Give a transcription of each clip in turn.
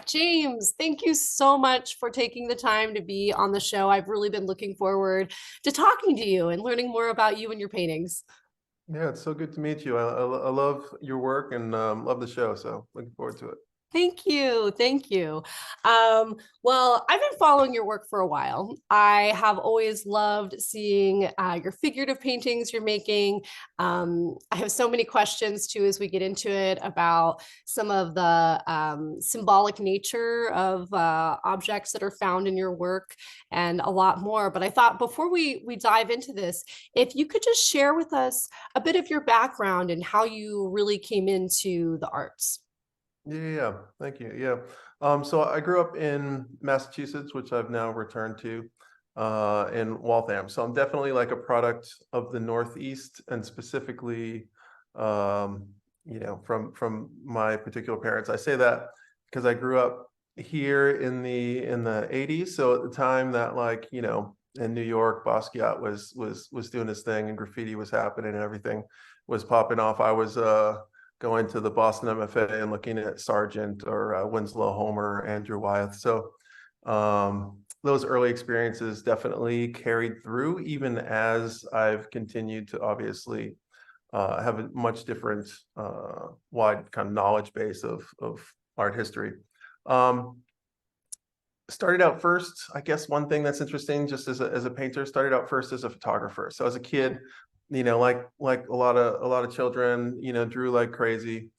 James, thank you so much for taking the time to be on the show. I've really been looking forward to talking to you and learning more about you and your paintings. Yeah, it's so good to meet you. I love your work and love the show. So looking forward to it. Thank you. Thank you. Well, I've been following your work for a while. I have always loved seeing your figurative paintings you're making. I have so many questions too as we get into it about some of the symbolic nature of objects that are found in your work and a lot more. But I thought before we dive into this, if you could just share with us a bit of your background and how you really came into the arts. Yeah. Thank you. Yeah. So I grew up in Massachusetts, which I've now returned to in Waltham. So I'm definitely like a product of the Northeast, and specifically, from my particular parents. I say that because I grew up here in the 80s. So at the time that, like, in New York, Basquiat was doing his thing and graffiti was happening and everything was popping off. I was going to the Boston MFA and looking at Sargent or Winslow Homer, Andrew Wyeth. So those early experiences definitely carried through, even as I've continued to obviously have a much different, wide kind of knowledge base of art history. Um, Started out first, I guess one thing that's interesting, just as a painter, started out first as a photographer. So as a kid, like a lot of children, drew like crazy.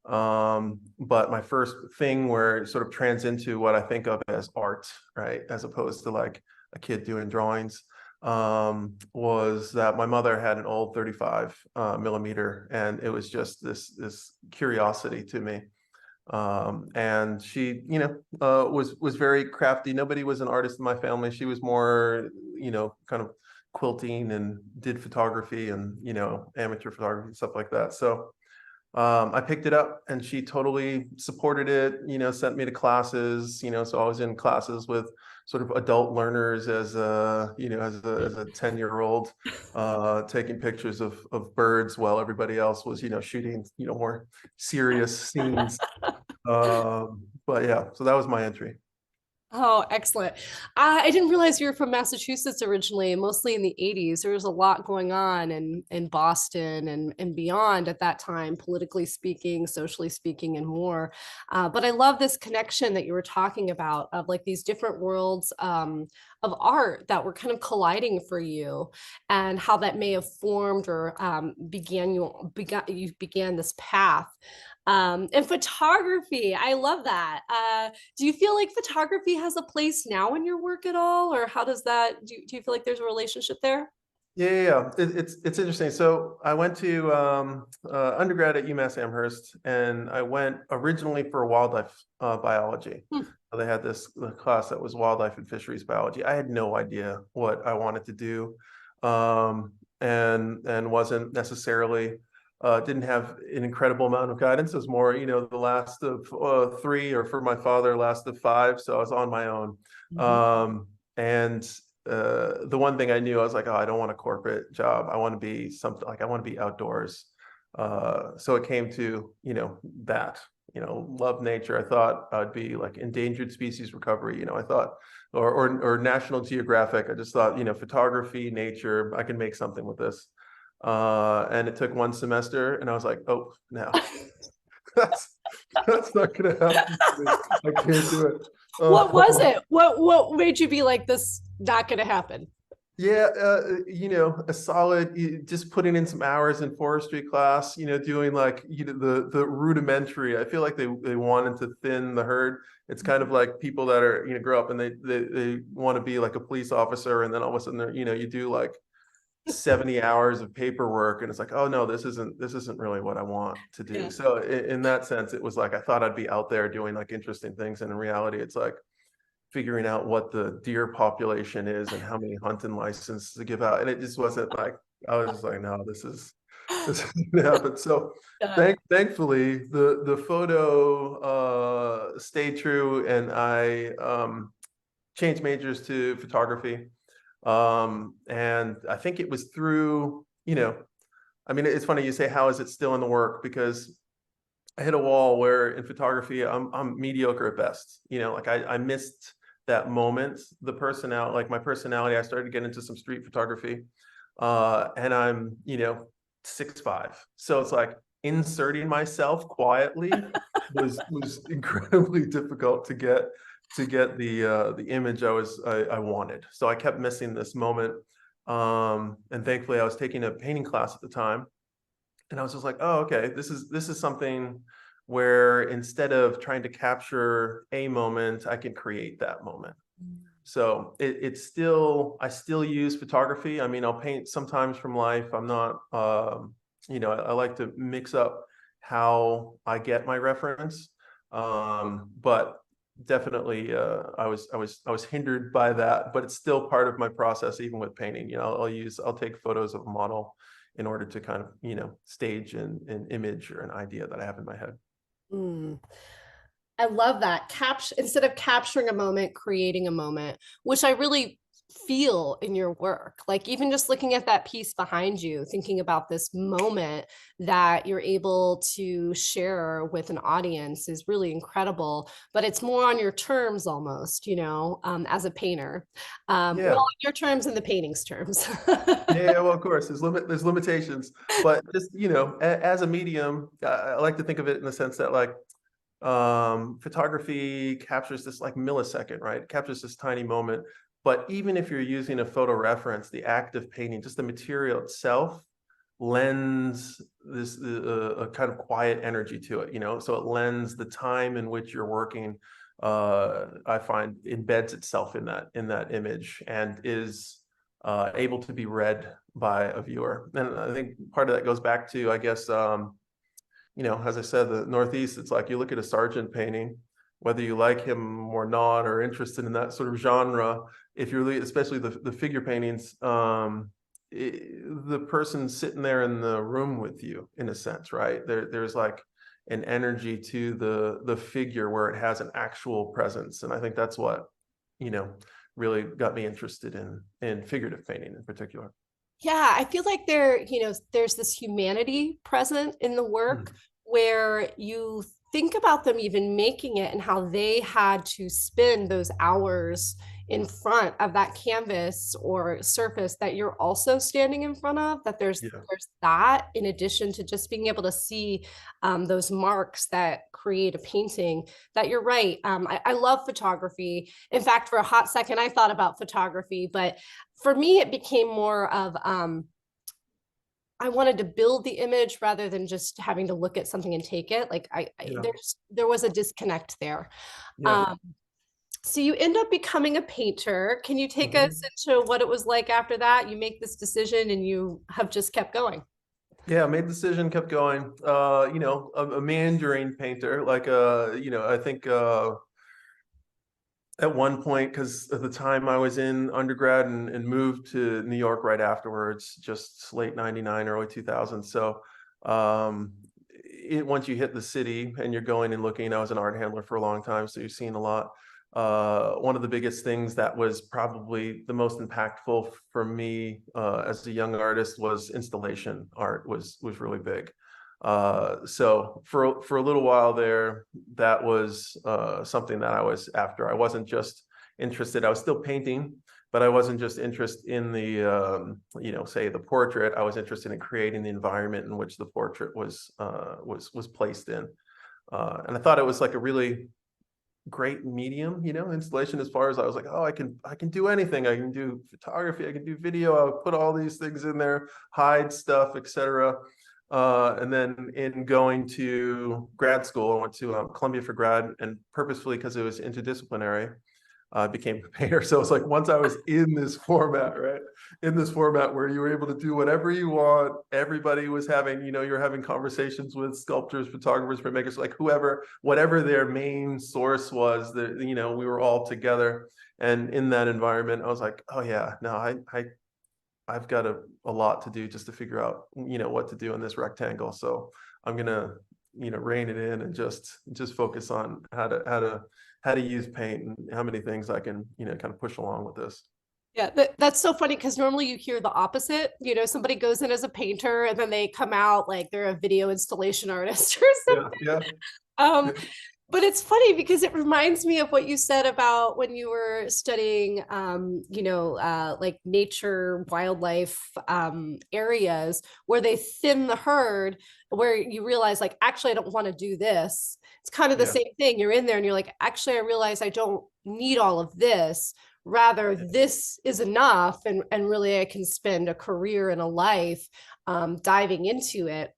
But my first thing where it sort of trans into what I think of as art, right, as opposed to like a kid doing drawings, was that my mother had an old 35 millimeter, and it was just this curiosity to me. And she, was very crafty. Nobody was an artist in my family. She was more, kind of quilting and did photography and, amateur photography and stuff like that. So I picked it up, and she totally supported it, sent me to classes, so I was in classes with sort of adult learners as a 10-year-old, taking pictures of birds while everybody else was, shooting, more serious scenes. But yeah, so that was my entry. Oh, excellent. I didn't realize you were from Massachusetts originally, mostly in the 80s. There was a lot going on in Boston and beyond at that time, politically speaking, socially speaking, and more. But I love this connection that you were talking about of like these different worlds of art that were kind of colliding for you and how that may have formed or you began this path. And photography, I love that. Do you feel like photography has a place now in your work at all, or how does that? Do you feel like there's a relationship there? Yeah. It's interesting. So I went to undergrad at UMass Amherst, and I went originally for wildlife biology. Hmm. So they had this class that was wildlife and fisheries biology. I had no idea what I wanted to do, and wasn't necessarily, didn't have an incredible amount of guidance. It was more, the last of three, or for my father, last of five. So I was on my own. Mhm. And the one thing I knew, I was like, oh, I don't want a corporate job. I want to be something like, I want to be outdoors. So it came to, that, love nature. I thought I'd be like endangered species recovery. I thought, or National Geographic. I just thought, photography, nature, I can make something with this. And it took one semester, and I was like, oh, no, that's that's not gonna happen to me. I can't do it. What was Uh, it? What made you be like this? Not going to happen. Yeah, a solid, just putting in some hours in forestry class, doing like, the rudimentary. I feel like they wanted to thin the herd. It's kind of like people that are, grow up and they want to be like a police officer, and then all of a sudden you do like 70 hours of paperwork, and it's like, oh no, this isn't really what I want to do. Yeah. So in that sense, it was like I thought I'd be out there doing like interesting things, and in reality, it's like figuring out what the deer population is and how many hunting licenses to give out. And it just wasn't like, I was just like, no, this isn't happen. So Yeah. thankfully the photo stayed true, and I changed majors to photography. And I think it was through, I mean, it's funny you say, how is it still in the work? Because I hit a wall where in photography I'm mediocre at best. You know, like I missed that moment. The personality, like my personality, I started to get into some street photography, and I'm, you know, 6'5". So it's like inserting myself quietly was incredibly difficult to get the image I wanted. So I kept missing this moment. And thankfully I was taking a painting class at the time, and I was just like, oh, okay, this is something where instead of trying to capture a moment, I can create that moment. So it's still, I still use photography. I mean, I'll paint sometimes from life. I'm not, you know, I like to mix up how I get my reference. But definitely, I was hindered by that, but it's still part of my process, even with painting. You know, I'll take photos of a model in order to kind of, you know, stage an image or an idea that I have in my head. Mm. I love that. Instead of capturing a moment, creating a moment, which I really feel in your work. Like even just looking at that piece behind you, thinking about this moment that you're able to share with an audience is really incredible. But it's more on your terms almost, you know, as a painter. Well, Yeah. on your terms and the painting's terms. Yeah, well, of course, there's limitations, but just, you know, as a medium, I like to think of it in the sense that like photography captures this like millisecond, right? It captures this tiny moment. But even if you're using a photo reference, the act of painting, just the material itself lends this a kind of quiet energy to it, you know? So it lends the time in which you're working, I find embeds itself in that image and is able to be read by a viewer. And I think part of that goes back to, I guess, you know, as I said, the Northeast, it's like you look at a Sargent painting, whether you like him or not, or interested in that sort of genre, if you're especially the figure paintings, the person sitting there in the room with you, in a sense, right? There's like an energy to the figure where it has an actual presence, and I think that's what, you know, really got me interested in figurative painting in particular. Yeah, I feel like there's this humanity present in the work Mm. where you think about them even making it and how they had to spend those hours in front of that canvas or surface that you're also standing in front of, that Yeah. there's that in addition to just being able to see those marks that create a painting, that you're right. I love photography. In fact, for a hot second, I thought about photography, but for me, it became more of I wanted to build the image rather than just having to look at something and take it. Like Yeah. there was a disconnect there. Yeah. Um, so you end up becoming a painter. Can you take us Mhm. into what it was like after that? You make this decision and you have just kept going. Yeah, made the decision, kept going. You know, a Mandarin painter, like you know, I think at one point, because at the time I was in undergrad and moved to New York right afterwards, just late 99, early 2000. So once you hit the city and you're going and looking, I was an art handler for a long time, so you're seeing a lot. One of the biggest things that was probably the most impactful for me as a young artist was installation art was really big. So for a little while there, that was something that I was after. I wasn't just interested. I was still painting, but I wasn't just interested in the you know, say the portrait. I was interested in creating the environment in which the portrait was placed in. And I thought it was like a really great medium, you know, installation, as far as I was like, oh, I can do anything. I can do photography, I can do video, I'll put all these things in there, hide stuff, etc. And then in going to grad school, I went to Columbia for grad, and purposefully, because it was interdisciplinary, became a painter. So it's like once I was in this format, right? In this format where you were able to do whatever you want, everybody was having, you know, you're having conversations with sculptors, photographers, printmakers, like whoever, whatever their main source was, that, you know, we were all together. And in that environment, I was like, oh yeah, no, I've got a lot to do just to figure out, you know, what to do in this rectangle. So I'm gonna, you know, rein it in and just focus on how to use paint and how many things I can, you know, kind of push along with this. Yeah, that's so funny because normally you hear the opposite. You know, somebody goes in as a painter and then they come out like they're a video installation artist or Yeah, something. yeah, Um, yeah, but it's funny because it reminds me of what you said about when you were studying, like nature, wildlife areas where they thin the herd, where you realize, like, actually, I don't want to do this. It's kind of the yeah. same thing. You're in there and you're like, actually, I realize I don't need all of this. Rather, this is enough. And really, I can spend a career and a life diving into it.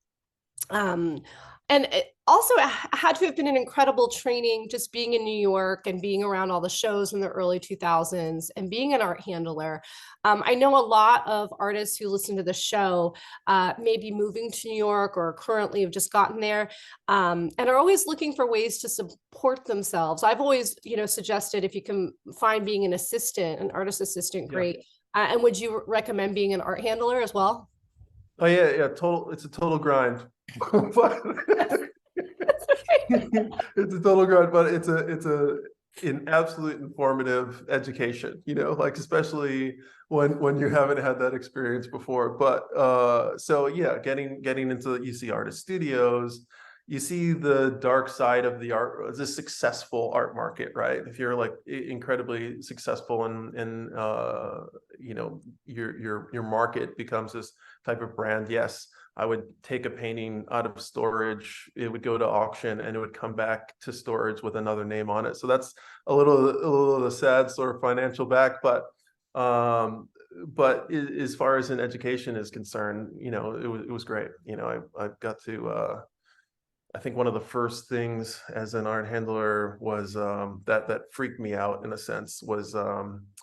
Um, and it also had to have been an incredible training just being in New York and being around all the shows in the early 2000s and being an art handler. I know a lot of artists who listen to the show may be moving to New York or currently have just gotten there, and are always looking for ways to support themselves. I've always, suggested if you can find being an assistant, an artist assistant, Yeah. great. And would you recommend being an art handler as well? Oh yeah, yeah. Total. It's a total grind. But it's a total grind, but it's an absolute informative education, like especially when you haven't had that experience before. But so yeah, getting into, you see artist studios, you see the dark side of the successful art market, right? If you're like incredibly successful and your market becomes this type of brand, yes, I would take a painting out of storage, it would go to auction, and it would come back to storage with another name on it. So that's a little of the sad sort of financial back, as far as an education is concerned, it was great. I got to I think one of the first things as an art handler was that freaked me out in a sense was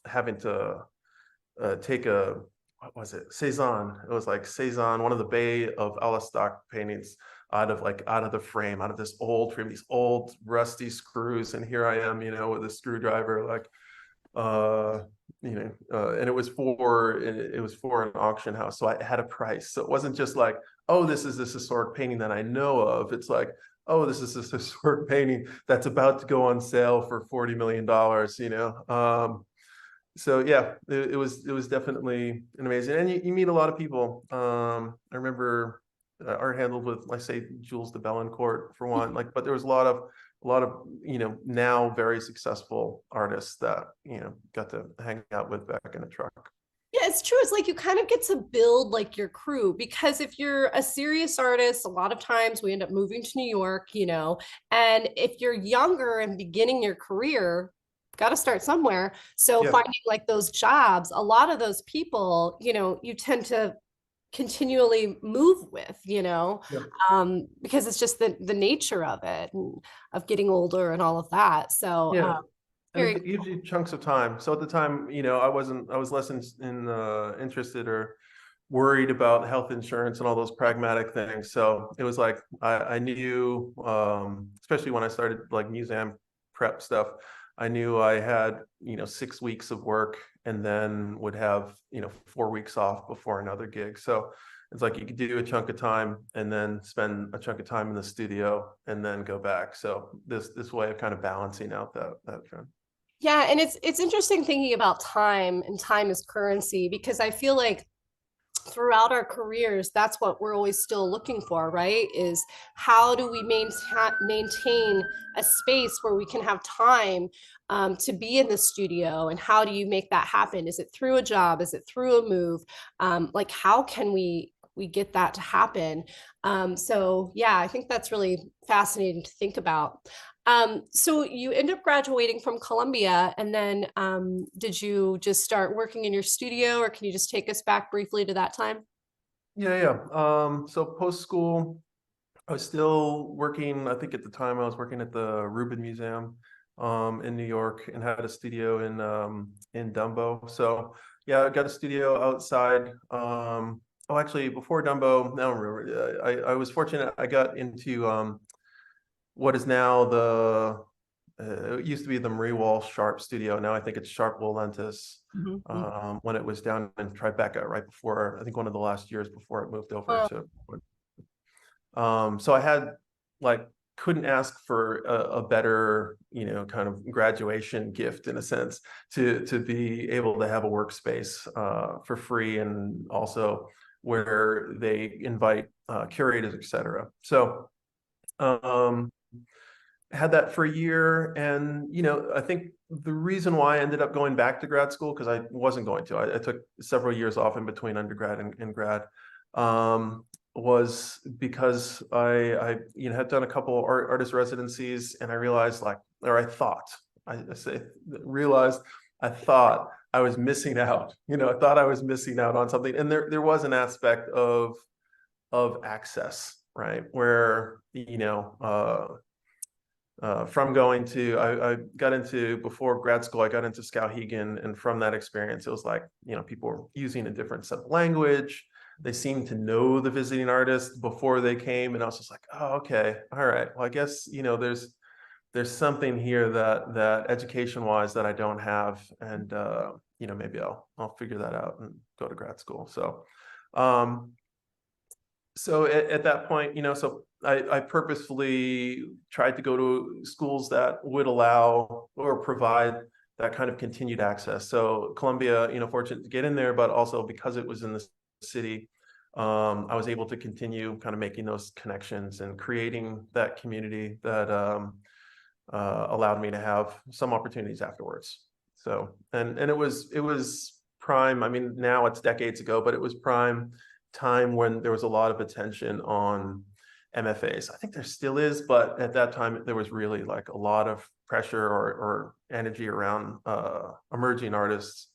having to take a, what was it? Cezanne. It was like Cezanne, one of the Bay of Allah stock paintings out of the frame, out of this old frame, these old rusty screws. And here I am, with a screwdriver, like, and it was for an auction house. So I had a price. So it wasn't just like, oh, this is this historic painting that I know of. It's like, oh, this is this historic painting that's about to go on sale for $40 million. So yeah, it was definitely an amazing, and you meet a lot of people. I remember art handled with, like, say, Jules de Belencourt for one, like, but there was a lot of now very successful artists that got to hang out with back in the truck. Yeah, it's true. It's like you kind of get to build like your crew because if you're a serious artist, a lot of times we end up moving to New York, and if you're younger and beginning your career, got to start somewhere. So Yeah, finding like those jobs, a lot of those people, you tend to continually move with, yeah, because it's just the nature of it and of getting older and all of that. So yeah. And very it gives you chunks of time. So at the time, I was less interested or worried about health insurance and all those pragmatic things. So it was like I knew, especially when I started like museum prep stuff, I knew I had 6 weeks of work and then would have 4 weeks off before another gig. So it's like you could do a chunk of time and then spend a chunk of time in the studio and then go back. So this way of kind of balancing out that trend. Yeah, and it's interesting thinking about time and time as currency because I feel like throughout our careers, that's what we're always still looking for, right? Is how do we maintain a space where we can have time to be in the studio, and how do you make that happen? Is it through a job? Is it through a move? Like how can we get that to happen? So yeah, I think that's really fascinating to think about. So you end up graduating from Columbia, and then did you just start working in your studio, or can you just take us back briefly to that time? Yeah, yeah. So post school, I was still working. I think at the time I was working at the Rubin Museum in New York and had a studio in Dumbo. So yeah, I got a studio outside. Oh, actually, before Dumbo, now I remember. I was fortunate. I got into what is now it used to be the Marie Walsh Sharpe Studio. Now I think it's Sharpe-Walentas. Mhm, mhm. When it was down in Tribeca, right before, I think one of the last years before it moved over Oh, to. So I had like couldn't ask for a better, kind of graduation gift in a sense, to be able to have a workspace for free, and also where they invite curators, etc. So had that for a year, and I think the reason why I ended up going back to grad school, because I wasn't going to, I took several years off in between undergrad and grad, was because I had done a couple artist residencies, and I realized, like, or I thought, realized I thought I was missing out. I thought I was missing out on something, and there was an aspect of access, right, where from going to, I got into, before grad school, I got into Skowhegan, and from that experience, it was like, people were using a different set of language. They seemed to know the visiting artist before they came, and I was just like, oh, okay, all right. Well, I guess there's something here that education-wise that I don't have, and maybe I'll figure that out and go to grad school. So, at that point, so I purposefully tried to go to schools that would allow or provide that kind of continued access. So Columbia, fortunate to get in there, but also because it was in the city, I was able to continue kind of making those connections and creating that community that allowed me to have some opportunities afterwards. So, and it was prime. I mean, now it's decades ago, but it was prime time when there was a lot of attention on MFAs. I think there still is, but at that time there was really like a lot of pressure or energy around emerging artists.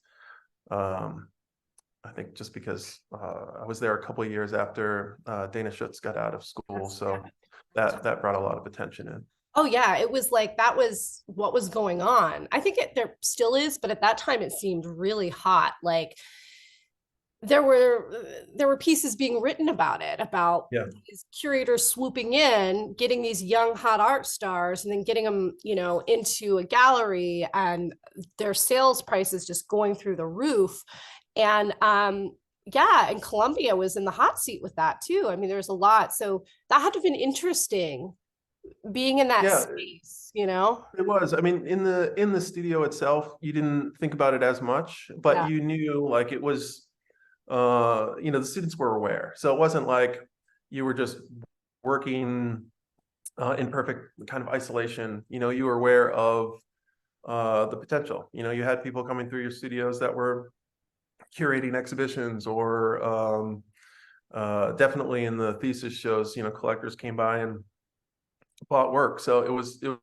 I think just because I was there a couple of years after Dana Schutz got out of school, so that brought a lot of attention in. Oh yeah, it was like that was what was going on. I think there still is, but at that time it seemed really hot. Like there were pieces being written about it, about these curators swooping in, getting these young hot art stars, and then getting them, into a gallery, and their sales prices just going through the roof. And and Columbia was in the hot seat with that too. I mean, there's a lot. So that had to have been interesting being in that space. It was. I mean, in the studio itself, you didn't think about it as much, but you knew, like, it was the students were aware. So it wasn't like you were just working in perfect kind of isolation. You were aware of the potential. You had people coming through your studios that were curating exhibitions, or definitely in the thesis shows, collectors came by and bought work. So it was a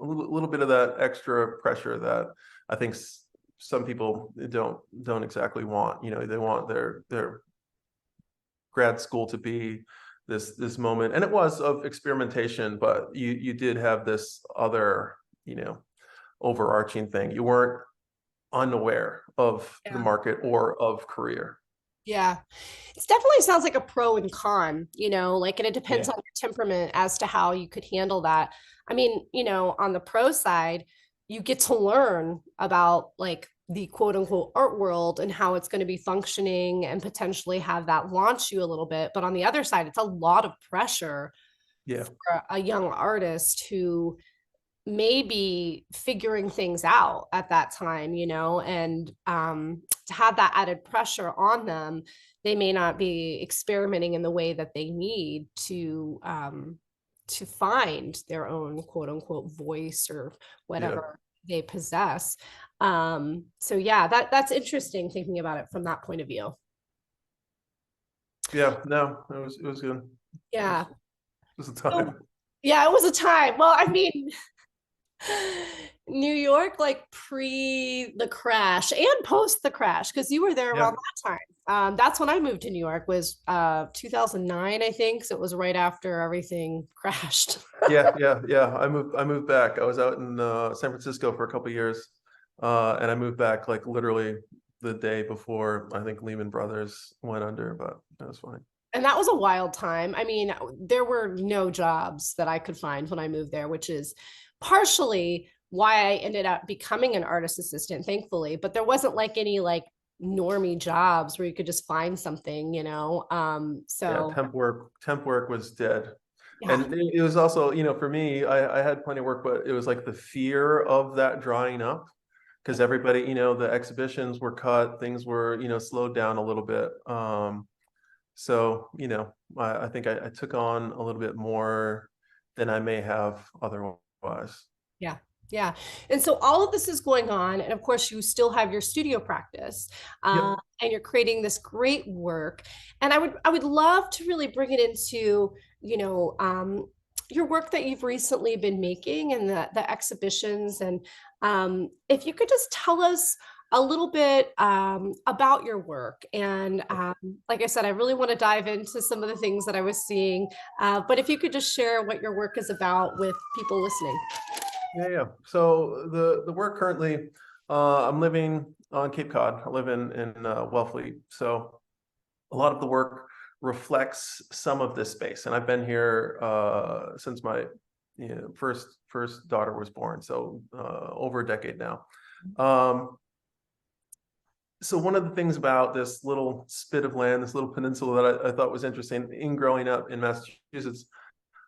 little bit of that extra pressure that I think some people don't exactly want. They want their grad school to be this moment, and it was of experimentation, but you did have this other overarching thing. You weren't unaware of the market or of career. Yeah, it definitely sounds like a pro and con, and it depends on your temperament as to how you could handle that. I mean, on the pro side, you get to learn about like the quote unquote art world and how it's going to be functioning, and potentially have that launch you a little bit. But on the other side, it's a lot of pressure for a young artist who may be figuring things out at that time, and to have that added pressure on them, they may not be experimenting in the way that they need to find their own quote unquote voice or whatever they possess. So yeah, that's interesting thinking about it from that point of view. Yeah, no, it was good. Yeah. It was a time. Yeah, it was a time. Well, I mean, New York, like pre the crash and post the crash, because you were there around that time. That's when I moved to New York, was 2009, I think. So it was right after everything crashed. Yeah. I moved back. I was out in San Francisco for a couple of years, and I moved back like literally the day before I think Lehman Brothers went under, but that was funny. And that was a wild time. I mean, there were no jobs that I could find when I moved there, which is partially why I ended up becoming an artist assistant, thankfully. But there wasn't like any like normie jobs where you could just find something, So temp work was dead. Yeah. And it was also, for me, I had plenty of work, but it was like the fear of that drying up because everybody, the exhibitions were cut, things were, slowed down a little bit. So, I think I took on a little bit more than I may have otherwise. Yeah. Yeah. And so all of this is going on. And of course, you still have your studio practice, Yep. and you're creating this great work. And I would love to really bring it into, you know, um, your work that you've recently been making and the exhibitions. And if you could just tell us a little bit about your work. And like I said, I really want to dive into some of the things that I was seeing. But if you could just share what your work is about with people listening. Yeah. So the work currently, I'm living on Cape Cod. I live in Wellfleet. So a lot of the work reflects some of this space, and I've been here since my first daughter was born. So over a decade now. Um, so one of the things about this little spit of land, this little peninsula that I thought was interesting in growing up in Massachusetts,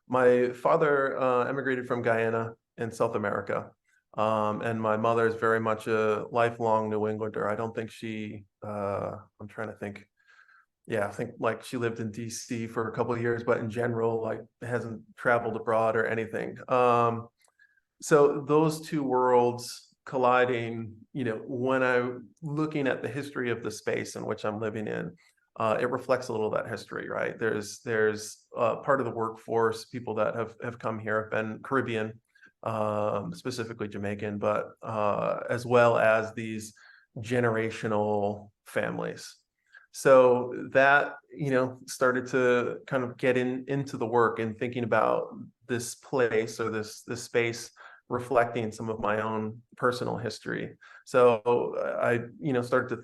my father emigrated from Guyana in South America. And my mother is very much a lifelong New Englander. I don't think I'm trying to think. Yeah, I think like she lived in DC for a couple of years, but in general, like hasn't traveled abroad or anything. So those two worlds colliding, when I'm looking at the history of the space in which I'm living in, it reflects a little of that history, right? There's part of the workforce, people that have come here have been Caribbean, specifically Jamaican, but as well as these generational families. So that, started to kind of get into the work and thinking about this place or this space reflecting some of my own personal history. So I, started to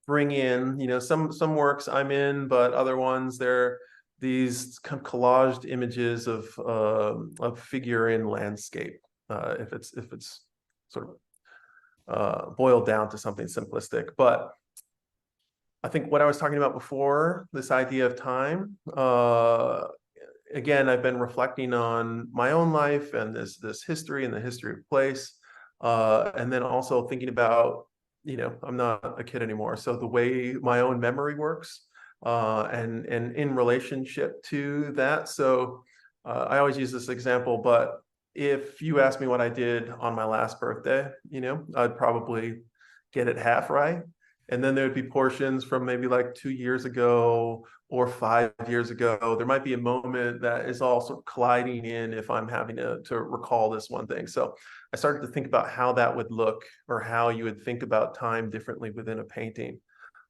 bring in, some works I'm in, but other ones they're these kind of collaged images of figure in landscape. If it's sort of boiled down to something simplistic, but I think what I was talking about before, this idea of time, again, I've been reflecting on my own life and this history and the history of place, and then also thinking about, I'm not a kid anymore, so the way my own memory works, and in relationship to that. So I always use this example, but if you ask me what I did on my last birthday, I'd probably get it half right. And then there would be portions from maybe like 2 years ago or 5 years ago. There might be a moment that is all sort of colliding in if I'm having to recall this one thing. So I started to think about how that would look or how you would think about time differently within a painting,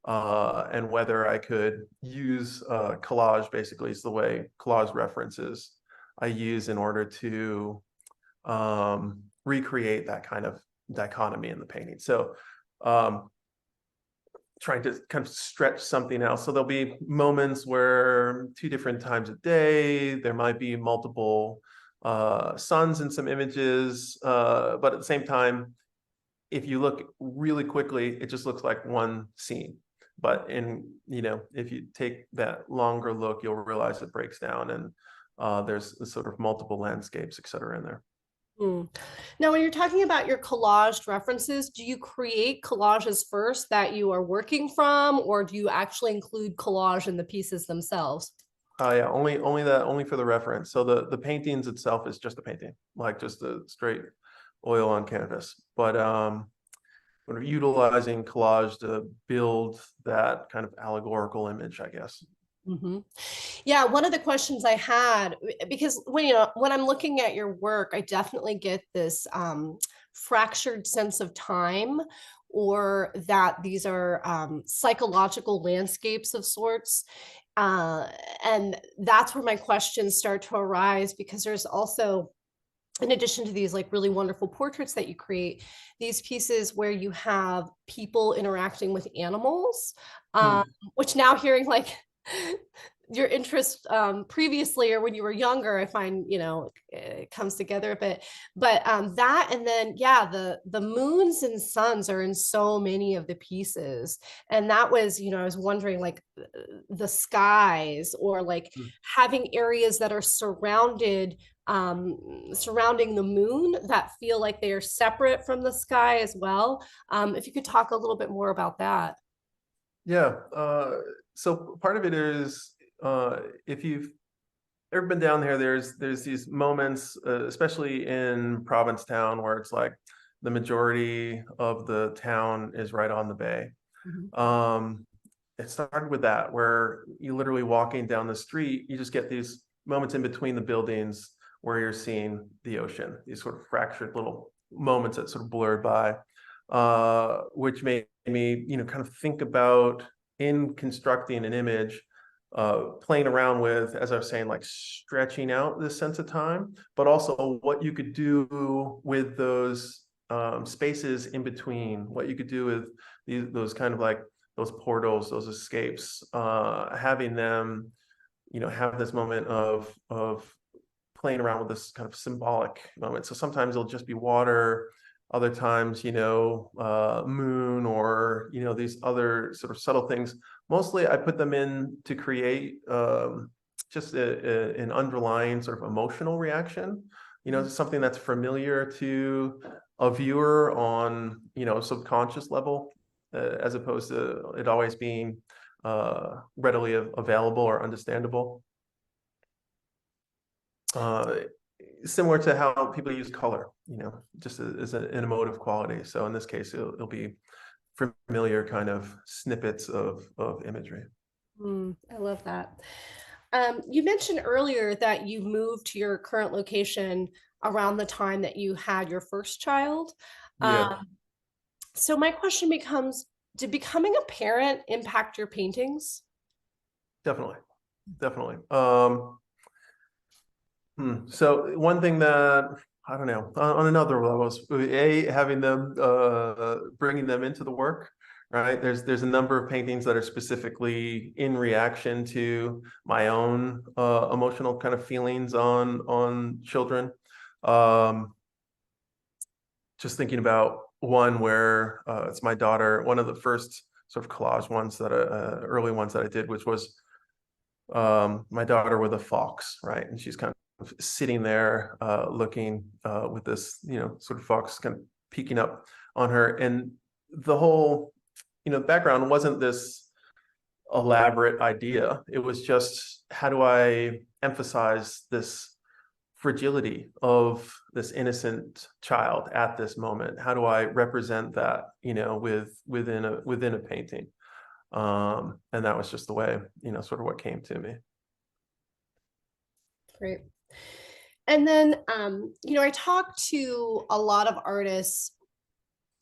and whether I could use collage, basically is the way collage references I use in order to recreate that kind of dichotomy in the painting. So trying to kind of stretch something else. So there'll be moments where 2 different times a day, there might be multiple suns in some images, but at the same time, if you look really quickly, it just looks like one scene. But if you take that longer look, you'll realize it breaks down and there's sort of multiple landscapes, et cetera, in there. Mm. Now, when you're talking about your collaged references, do you create collages first that you are working from, or do you actually include collage in the pieces themselves? Yeah, only for the reference. So the paintings itself is just a painting, like just a straight oil on canvas. But sort of utilizing collage to build that kind of allegorical image, I guess. Mhm. Yeah, one of the questions I had, because when I'm looking at your work, I definitely get this fractured sense of time, or that these are psychological landscapes of sorts. Uh, and that's where my questions start to arise, because there's also, in addition to these like really wonderful portraits that you create, these pieces where you have people interacting with animals, um, Hmm. which now hearing like your interest previously or when you were younger, I find, it comes together a bit. But that, and then yeah, the moons and suns are in so many of the pieces. And that was, I was wondering, like, the skies, or like Mm. having areas that are surrounding the moon that feel like they are separate from the sky as well. If you could talk a little bit more about that. Yeah. So part of it is, if you've ever been down there, there's these moments, especially in Provincetown, where it's like the majority of the town is right on the bay. Mhm. Um, it started with that, where you literally walking down the street, you just get these moments in between the buildings where you're seeing the ocean, these sort of fractured little moments that sort of blurred by, which made me, kind of think about, in constructing an image, playing around with, as I was saying, like stretching out this sense of time, but also what you could do with those spaces in between, what you could do with those kind of like those portals, those escapes, having them, have this moment of playing around with this kind of symbolic moment. So sometimes it'll just be water, other times, moon, or, these other sort of subtle things. Mostly I put them in to create just an underlying sort of emotional reaction, something that's familiar to a viewer on, a subconscious level, as opposed to it always being readily available or understandable. Uh, Similar to how people use color, just as an emotive quality. So in this case, it'll be familiar kind of snippets of imagery. I love that. You mentioned earlier that you moved to your current location around the time that you had your first child. Yeah, So my question becomes, did becoming a parent impact your paintings? definitely, definitely. So one thing that, I don't know, on another level, is having them, bringing them into the work, right? There's a number of paintings that are specifically in reaction to my own emotional kind of feelings on children. Um, just thinking about one where it's my daughter, one of the first sort of collage ones that early ones that I did, which was my daughter with a fox, right? And she's kind of sitting there, looking, with this, sort of fox kind of peeking up on her. And the whole, background wasn't this elaborate idea. It was just, how do I emphasize this fragility of this innocent child at this moment? How do I represent that, within a painting? And that was just the way, sort of what came to me. Great. And then, I talked to a lot of artists,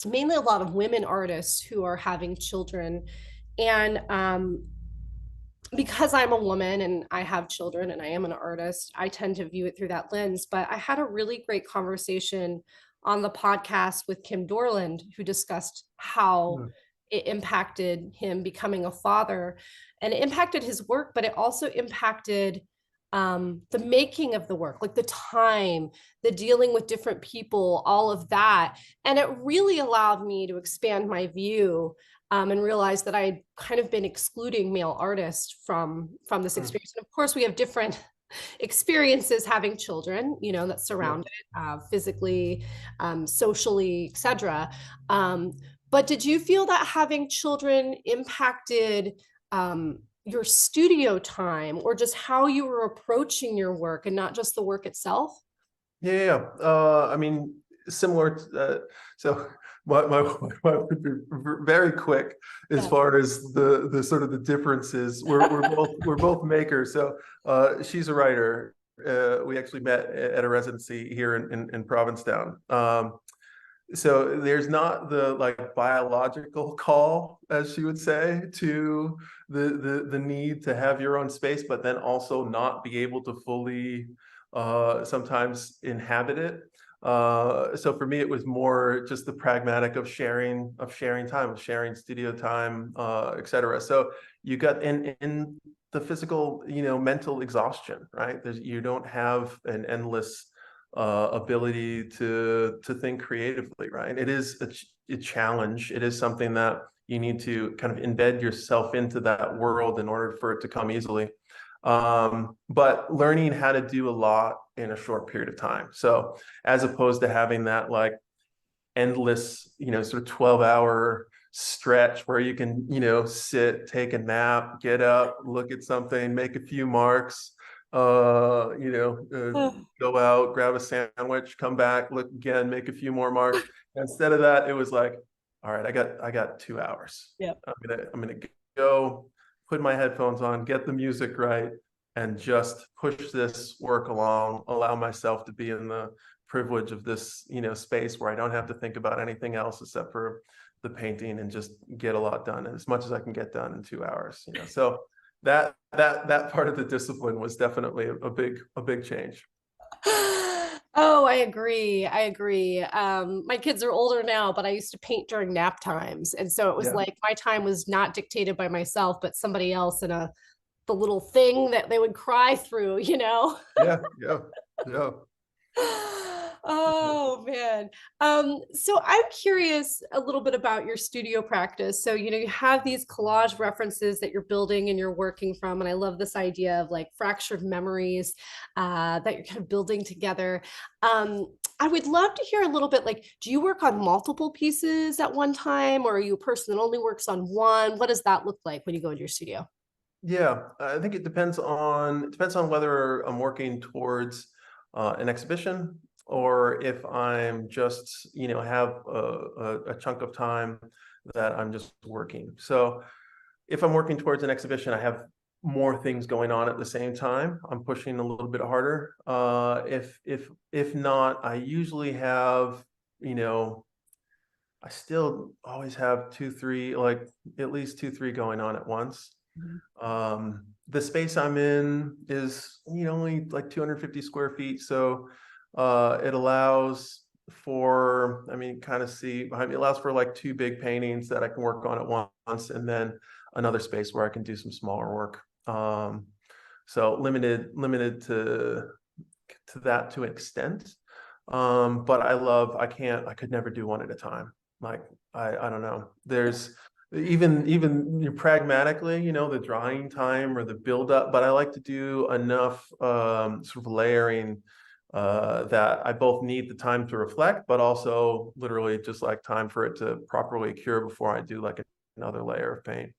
mainly a lot of women artists who are having children. And because I'm a woman and I have children and I am an artist, I tend to view it through that lens. But I had a really great conversation on the podcast with Kim Dorland, who discussed how Mm. it impacted him becoming a father, and it impacted his work, but it also impacted the making of the work, like the time, the dealing with different people, all of that. And it really allowed me to expand my view, and realize that I'd kind of been excluding male artists from this Mm. experience. And of course, we have different experiences having children, that Yeah. surround it, physically, socially, etc. But did you feel that having children impacted your studio time, or just how you were approaching your work and not just the work itself? Yeah, yeah. I mean, similar to, so my wife would be very quick as Yeah. far as the sort of the differences. We're both makers. So she's a writer. We actually met at a residency here in Provincetown. So there's not the like biological call, as she would say, to the need to have your own space, but then also not be able to fully sometimes inhabit it. So for me, it was more just the pragmatic of sharing time, of sharing studio time, etc. So you got in the physical, mental exhaustion, right? You don't have an endless ability to think creatively, right? It is a challenge. It is something that you need to kind of embed yourself into that world in order for it to come easily. But learning how to do a lot in a short period of time. So as opposed to having that like endless, sort of 12-hour stretch where you can, sit, take a nap, get up, look at something, make a few marks, go out, grab a sandwich, come back, look again, make a few more marks. Instead of that, it was like, all right, I got 2 hours. Yep. I'm gonna go put my headphones on, get the music right, and just push this work along, allow myself to be in the privilege of this, space where I don't have to think about anything else except for the painting, and just get a lot done, as much as I can get done in 2 hours. So that part of the discipline was definitely a big change. Oh, I agree. I agree. My kids are older now, but I used to paint during nap times. And so it was Yeah, like my time was not dictated by myself, but somebody else in the little thing that they would cry through, you know? yeah, yeah, yeah. Oh man. So I'm curious a little bit about your studio practice. So, you have these collage references that you're building and you're working from. And I love this idea of like fractured memories that you're kind of building together. I would love to hear a little bit like, do you work on multiple pieces at one time, or are you a person that only works on one? What does that look like when you go into your studio? Yeah, I think it depends on whether I'm working towards an exhibition, or if I'm just, have a chunk of time that I'm just working. So if I'm working towards an exhibition, I have more things going on at the same time. I'm pushing a little bit harder. If not, I usually have, I still always have two, three, like at least two, three going on at once. Mhm. The space I'm in is, only like 250 square feet. So it allows for, I mean, kind of see behind me, it allows for like two big paintings that I can work on at once, and then another space where I can do some smaller work. So limited to that to an extent. But I could never do one at a time. Like, I don't know. There's even pragmatically, the drawing time or the build up, but I like to do enough sort of layering that I both need the time to reflect, but also literally just like time for it to properly cure before I do like another layer of paint.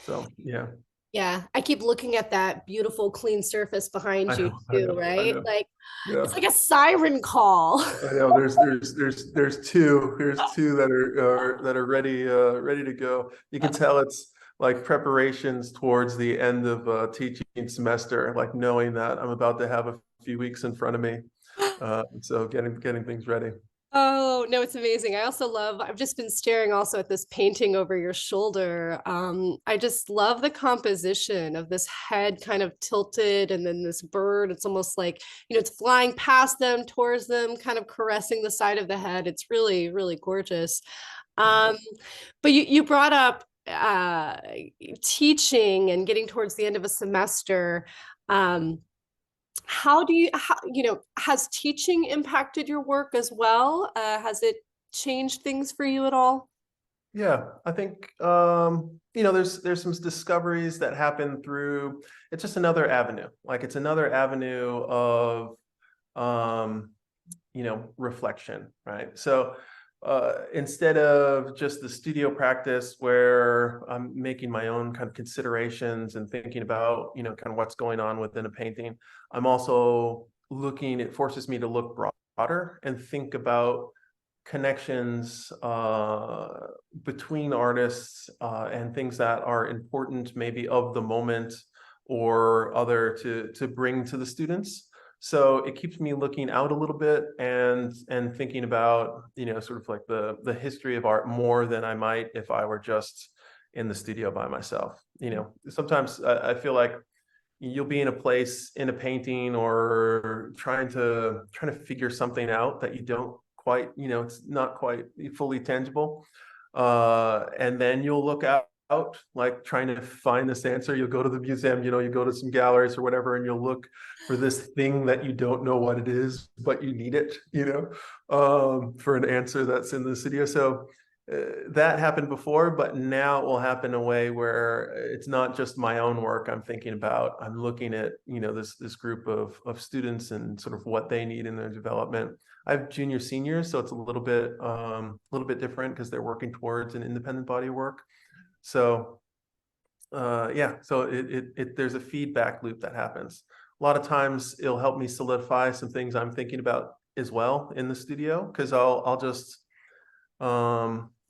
So yeah, Yeah, I keep looking at that beautiful clean surface behind you I too, know, I right? know. Like Yeah. it's like a siren call. I know there's two that are ready to go. You can tell it's like preparations towards the end of teaching semester, like knowing that I'm about to have a few weeks in front of me. So getting things ready. Oh, no, it's amazing. I also love, I've just been staring also at this painting over your shoulder. I just love the composition of this head kind of tilted and then this bird. It's almost like, it's flying past them, towards them, kind of caressing the side of the head. It's really, really gorgeous. Um, but you brought up teaching and getting towards the end of a semester. Um, has teaching impacted your work as well? Has it changed things for you at all? Yeah, I think there's some discoveries that happen through. It's just another avenue. Like it's another avenue of um, reflection, right? So instead of just the studio practice where I'm making my own kind of considerations and thinking about, kind of what's going on within a painting, I'm also it forces me to look broader and think about connections between artists and things that are important, maybe of the moment or other to bring to the students. So it keeps me looking out a little bit and thinking about, sort of like the history of art more than I might if I were just in the studio by myself. Sometimes I feel like you'll be in a place in a painting or trying to figure something out that you don't quite, it's not quite fully tangible. And then you'll look out like trying to find this answer. You'll go to the museum, you go to some galleries or whatever, and you'll look for this thing that you don't know what it is, but you need it, for an answer that's in the studio. So that happened before, but now it will happen in a way where it's not just my own work I'm thinking about. I'm looking at, this group of students and sort of what they need in their development. I have junior seniors, so it's a little bit different because they're working towards an independent body of work. So yeah, so there's a feedback loop that happens. A lot of times it'll help me solidify some things I'm thinking about as well in the studio, because I'll just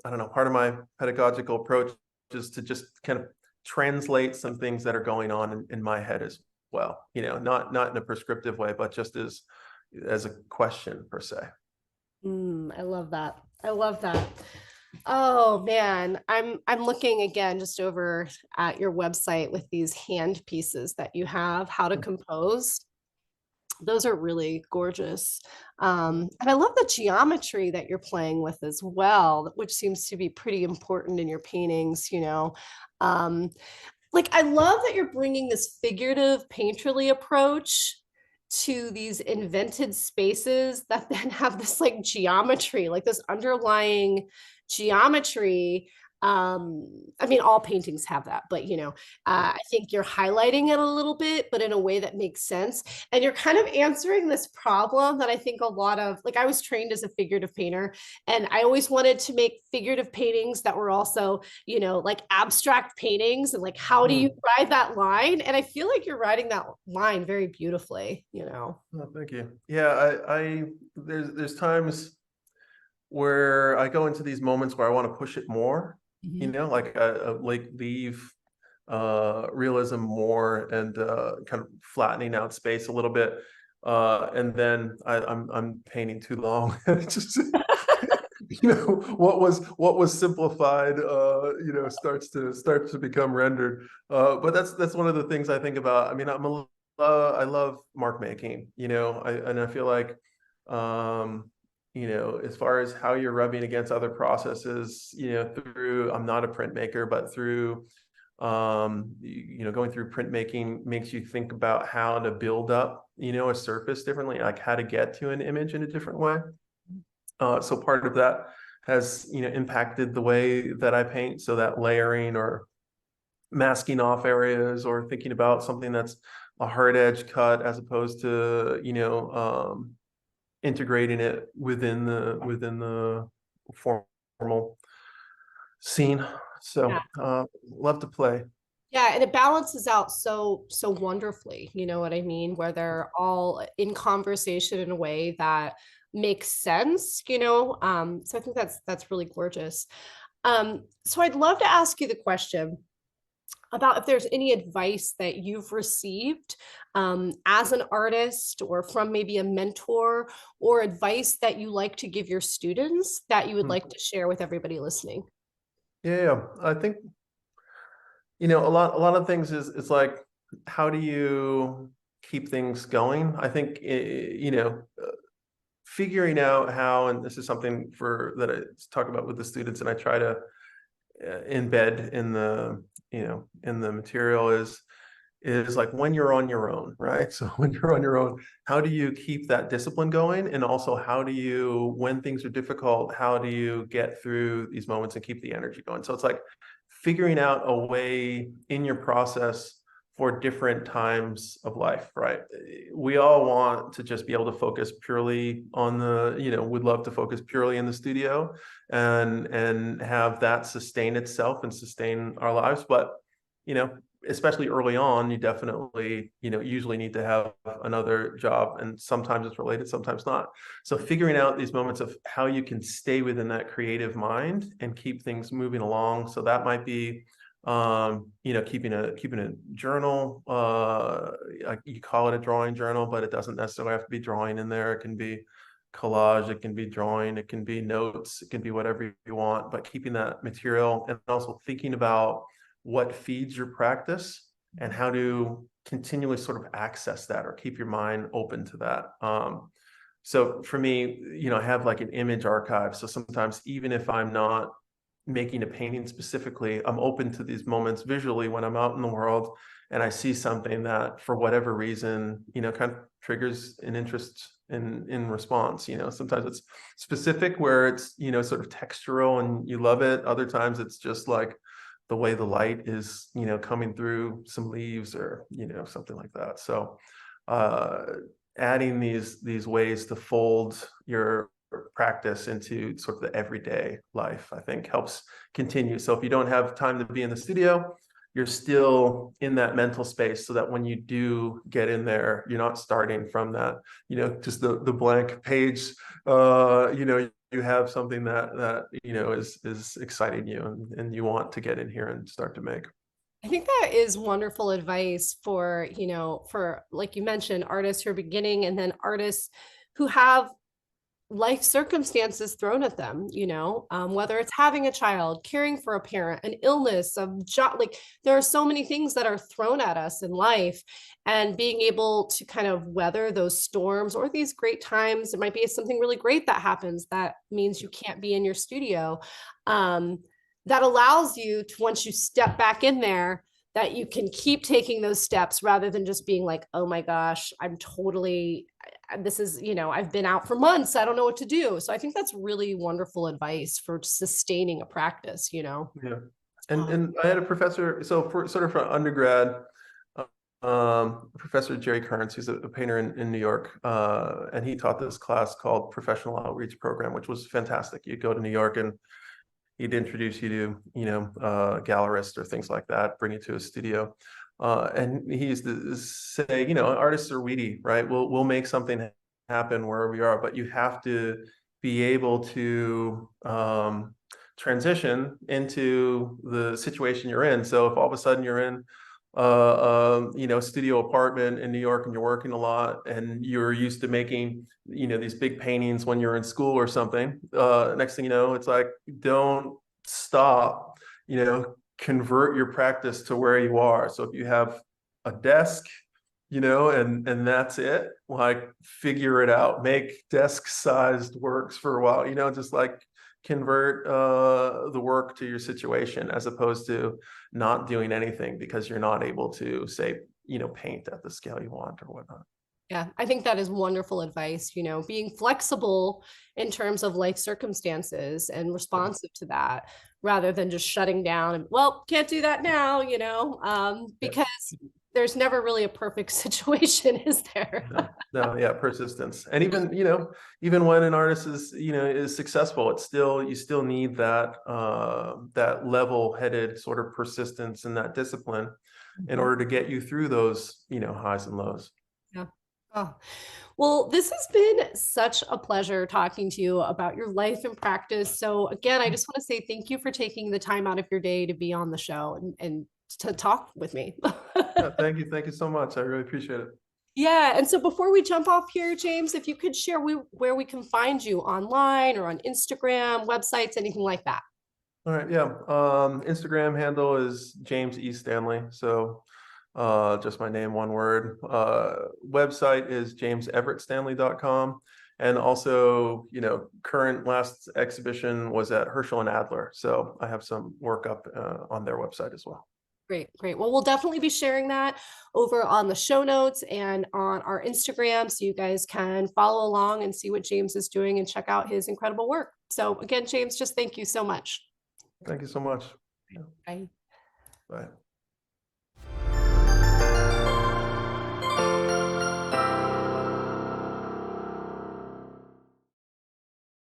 I don't know, part of my pedagogical approach is to just kind of translate some things that are going on in my head as well, not in a prescriptive way, but just as a question per se. I love that. I love that. Oh man, I'm looking again just over at your website with these hand pieces that you have, how to compose. Those are really gorgeous. And I love the geometry that you're playing with as well, which seems to be pretty important in your paintings, like I love that you're bringing this figurative painterly approach to these invented spaces that then have this like geometry, like this underlying geometry. I mean, all paintings have that, but I think you're highlighting it a little bit, but in a way that makes sense. And you're kind of answering this problem that I think a lot of, like, I was trained as a figurative painter, and I always wanted to make figurative paintings that were also, like abstract paintings, and like, how do you ride that line? And I feel like you're riding that line very beautifully, Oh, thank you. Yeah, I there's times where I go into these moments where I want to push it more, like leave realism more and kind of flattening out space a little bit, and then I'm painting too long. Just what was simplified starts to become rendered, but that's one of the things I think about. I mean, I love mark making, and I feel like as far as how you're rubbing against other processes, through, I'm not a printmaker, but through going through printmaking makes you think about how to build up a surface differently, like how to get to an image in a different way. So part of that has impacted the way that I paint, so that layering or masking off areas, or thinking about something that's a hard edge cut as opposed to integrating it within the formal scene. So love to play. Yeah, and it balances out so wonderfully, you know what I mean, where they're all in conversation in a way that makes sense, so I think that's really gorgeous. So I'd love to ask you the question about if there's any advice that you've received as an artist, or from maybe a mentor, or advice that you like to give your students that you would like to share with everybody listening. Yeah, I think a lot of things is, it's like, how do you keep things going? I think figuring out how, and this is something that I talk about with the students, and I try to embed in the material, is like, when you're on your own, right? So when you're on your own, how do you keep that discipline going? And also, how do you, when things are difficult, how do you get through these moments and keep the energy going? So it's like figuring out a way in your process for different times of life, right? We all want to just be able to focus purely on would love to focus purely in the studio and have that sustain itself and sustain our lives. But, especially early on, you definitely, usually need to have another job, and sometimes it's related, sometimes not. So figuring out these moments of how you can stay within that creative mind and keep things moving along. So that might be, keeping a journal, you call it a drawing journal, but it doesn't necessarily have to be drawing in there. It can be collage, it can be drawing, it can be notes, it can be whatever you want, but keeping that material, and also thinking about what feeds your practice and how to continually sort of access that or keep your mind open to that. So for me, I have like an image archive. So sometimes, even if I'm not making a painting specifically, I'm open to these moments visually when I'm out in the world and I see something that for whatever reason, kind of triggers an interest in response. Sometimes it's specific where it's, sort of textural and you love it. Other times it's just like the way the light is, coming through some leaves or, something like that. So adding these ways to fold your practice into sort of the everyday life, I think helps continue. So if you don't have time to be in the studio, you're still in that mental space so that when you do get in there, you're not starting from that, just the blank page. You have something that is exciting you and you want to get in here and start to make. I think that is wonderful advice for, for like you mentioned, artists who are beginning and then artists who have life circumstances thrown at them, whether it's having a child, caring for a parent, an illness, a job, like there are so many things that are thrown at us in life, and being able to kind of weather those storms or these great times. It might be something really great that happens that means you can't be in your studio. That allows you to, once you step back in there, that you can keep taking those steps rather than just being like, oh my gosh, this is, I've been out for months. I don't know what to do. So I think that's really wonderful advice for sustaining a practice. Yeah. And I had a professor, so for sort of for undergrad, Professor Jerry Kearns, he's a painter in New York, and he taught this class called Professional Outreach Program, which was fantastic. You go to New York and he'd introduce you to, gallerists or things like that, bring you to a studio. And he used to say, artists are weedy, right? We'll make something happen wherever we are, but you have to be able to transition into the situation you're in. So if all of a sudden you're in studio apartment in New York and you're working a lot and you're used to making, these big paintings when you're in school or something, next thing you know, it's like, don't stop, convert your practice to where you are. So if you have a desk, and that's it, like figure it out, make desk sized works for a while, just like convert the work to your situation as opposed to not doing anything because you're not able to say, paint at the scale you want or whatnot. Yeah, I think that is wonderful advice, being flexible in terms of life circumstances and responsive to that rather than just shutting down and, well, can't do that now, because there's never really a perfect situation, is there? Yeah, persistence. And even when an artist is successful, you still need that that level-headed sort of persistence and that discipline in order to get you through those, highs and lows. Yeah. Oh, well, this has been such a pleasure talking to you about your life and practice. So again, I just want to say thank you for taking the time out of your day to be on the show and to talk with me. Yeah, thank you. Thank you so much. I really appreciate it. Yeah. And so before we jump off here, James, if you could share where we can find you online or on Instagram, websites, anything like that. All right. Yeah. Instagram handle is James E. Stanley. So just my name, one word. Website is jameseverettstanley.com. And also, current last exhibition was at Hirschl and Adler. So I have some work up on their website as well. Great, great. Well, we'll definitely be sharing that over on the show notes and on our Instagram so you guys can follow along and see what James is doing and check out his incredible work. So again, James, just thank you so much. Thank you so much. Bye. Bye.